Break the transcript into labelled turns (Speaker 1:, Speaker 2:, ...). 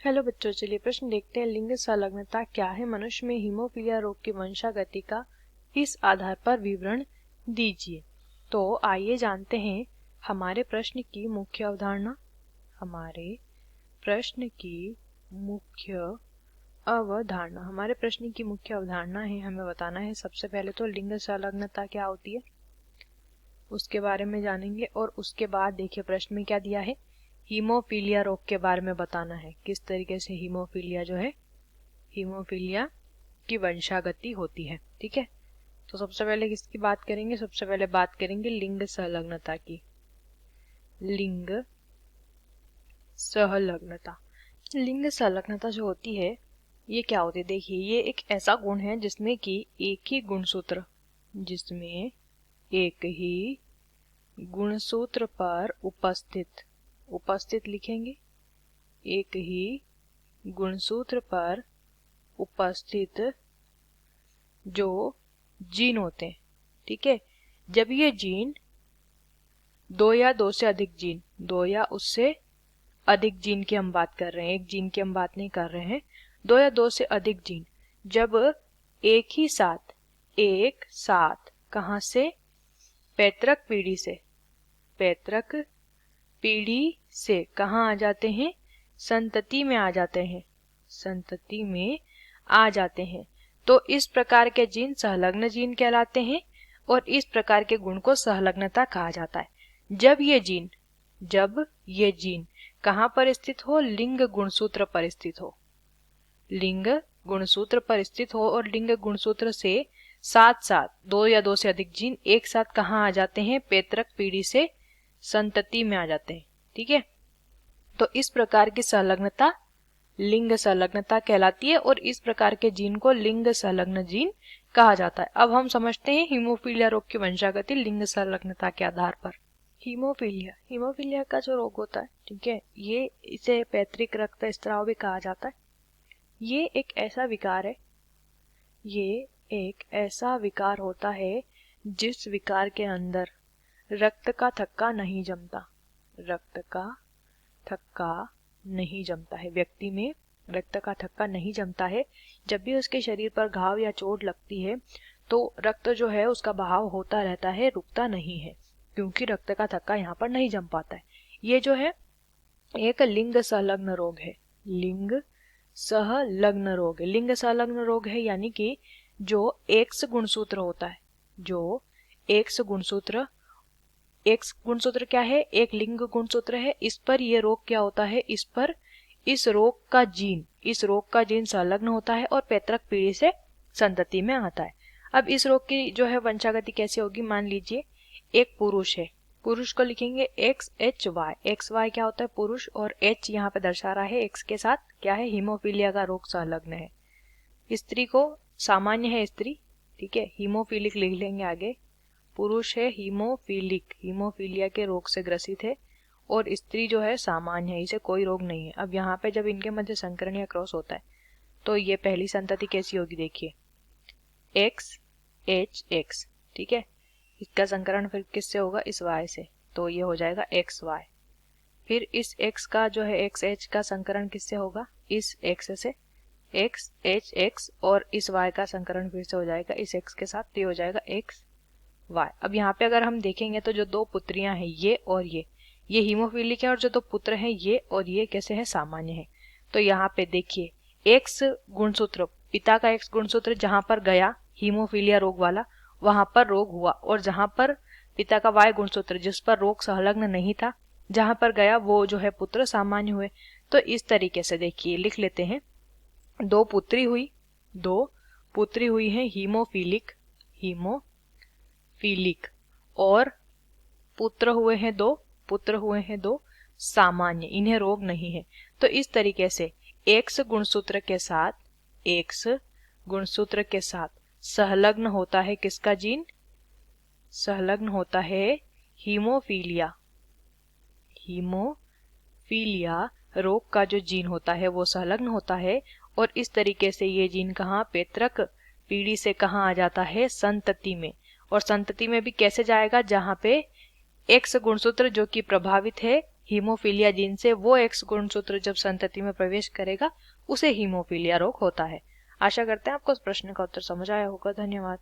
Speaker 1: Hello बच्चों, चलिए प्रश्न देखते हैं। लिंग संलग्नता क्या है? मनुष्य में हीमोफीलिया रोग की वंशागति का इस आधार पर विवरण दीजिए। तो आइए जानते हैं हमारे प्रश्न की मुख्य अवधारणा। हमारे प्रश्न की मुख्य अवधारणा है, हमें बताना है सबसे पहले तो लिंग संलग्नता क्या होती है, उसके बारे में जानेंगे। और उसके बाद देखिए प्रश्न में क्या दिया है, हीमोफीलिया रोग के बारे में बताना है, किस तरीके से हीमोफीलिया की वंशागति होती है। ठीक है, तो सबसे पहले किसकी बात करेंगे? सबसे पहले बात करेंगे लिंग संलग्नता की। लिंग संलग्नता जो होती है ये क्या होती है? देखिए, ये एक ऐसा गुण है जिसमें एक ही गुणसूत्र पर उपस्थित लिखेंगे, एक ही गुणसूत्र पर उपस्थित जो जीन होते हैं। ठीक है, जब ये जीन दो या उससे अधिक जीन की हम बात कर रहे हैं, एक जीन की हम बात नहीं कर रहे हैं, 2 या 2 से अधिक जीन जब एक साथ कहां से? पैतृक पीढ़ी से कहाँ आ जाते हैं? संतति में आ जाते हैं। तो इस प्रकार के जीन संलग्न जीन कहलाते हैं और इस प्रकार के गुण को संलग्नता कहा जाता है। जब ये जीन कहाँ पर स्थित हो? लिंग गुणसूत्र पर स्थित हो और लिंग गुणसूत्र से साथ 2 या 2 से अधिक जीन एक साथ कहाँ आ जाते हैं? पैतृक पीढ़ी से संतति में आ जाते हैं। ठीक है, तो इस प्रकार की संलग्नता लिंग संलग्नता कहलाती है और इस प्रकार के जीन को लिंग संलग्न जीन कहा जाता है। अब हम समझते हैं हीमोफीलिया रोग की वंशागति लिंग संलग्नता के आधार पर। हीमोफीलिया का जो रोग होता है, ठीक है, इसे पैतृक रक्तस्राव भी कहा जाता है। ये एक ऐसा विकार होता है जिस विकार के अंदर रक्त का थक्का नहीं जमता है। व्यक्ति में रक्त का थक्का नहीं जमता है। जब भी उसके शरीर पर घाव या चोट लगती है तो रक्त जो है उसका बहाव होता रहता है, रुकता नहीं है, क्योंकि रक्त का थक्का यहाँ पर नहीं जम पाता है। ये जो है एक लिंग संलग्न रोग है, यानी कि जो एक्स गुणसूत्र क्या है? एक लिंग गुणसूत्र है। इस पर ये रोग क्या होता है? इस रोग का जीन संलग्न होता है और पैतृक पीढ़ी से संतति में आता है। अब इस रोग की जो है वंशागति कैसे होगी? मान लीजिए एक पुरुष है, पुरुष को लिखेंगे XHY। XY क्या होता है? पुरुष, और H यहाँ पे दर्शा रहा है X के साथ क्या है? हीमोफीलिया का रोग संलग्न है। स्त्री को सामान्य है स्त्री, ठीक है, हीमोफीलिक लिख लेंगे आगे। पुरुष है हीमोफीलिया के रोग से ग्रसित है और स्त्री जो है सामान्य है, इसे कोई रोग नहीं है। अब यहाँ पे जब इनके मध्य संकरण या क्रॉस होता है तो ये पहली संतति कैसी होगी? देखिए XHX, ठीक है, इसका संकरण फिर किससे होगा? इस Y से, तो ये हो जाएगा XY। फिर इस X का जो है XH का संकरण किससे होगा? इस X से, XHX, और इस Y का संकरण फिर से हो जाएगा इस X के साथ, तो ये हो जाएगा XY। अब यहाँ पे अगर हम देखेंगे तो जो 2 पुत्रियां हैं ये और ये हीमोफीलिक है, और जो 2 पुत्र हैं ये और ये कैसे हैं? सामान्य है। तो यहाँ पे देखिए X गुणसूत्र, पिता का X गुणसूत्र जहां पर गया हीमोफीलिया रोग वाला, वहां पर रोग हुआ, और जहां पर पिता का Y गुणसूत्र जिस पर रोग संलग्न नहीं था, जहां पर गया वो जो है पुत्र सामान्य हुए। तो इस तरीके से देखिए लिख लेते हैं, 2 पुत्री हुई है हीमोफीलिक, और पुत्र हुए हैं 2 सामान्य, इन्हें रोग नहीं है। तो इस तरीके से X गुणसूत्र के साथ संलग्न होता है किसका जीन? संलग्न होता है हीमोफीलिया रोग का जो जीन होता है वो संलग्न होता है, और इस तरीके से ये जीन कहाँ? पैतृक पीढ़ी से कहाँ आ जाता है? संतति में। और संतति में भी कैसे जाएगा? जहाँ पे X गुणसूत्र जो कि प्रभावित है हीमोफीलिया जीन से वो एक्स गुणसूत्र जब संतति में प्रवेश करेगा उसे हीमोफीलिया रोग होता है। आशा करते हैं आपको इस प्रश्न का उत्तर समझ आया होगा। धन्यवाद।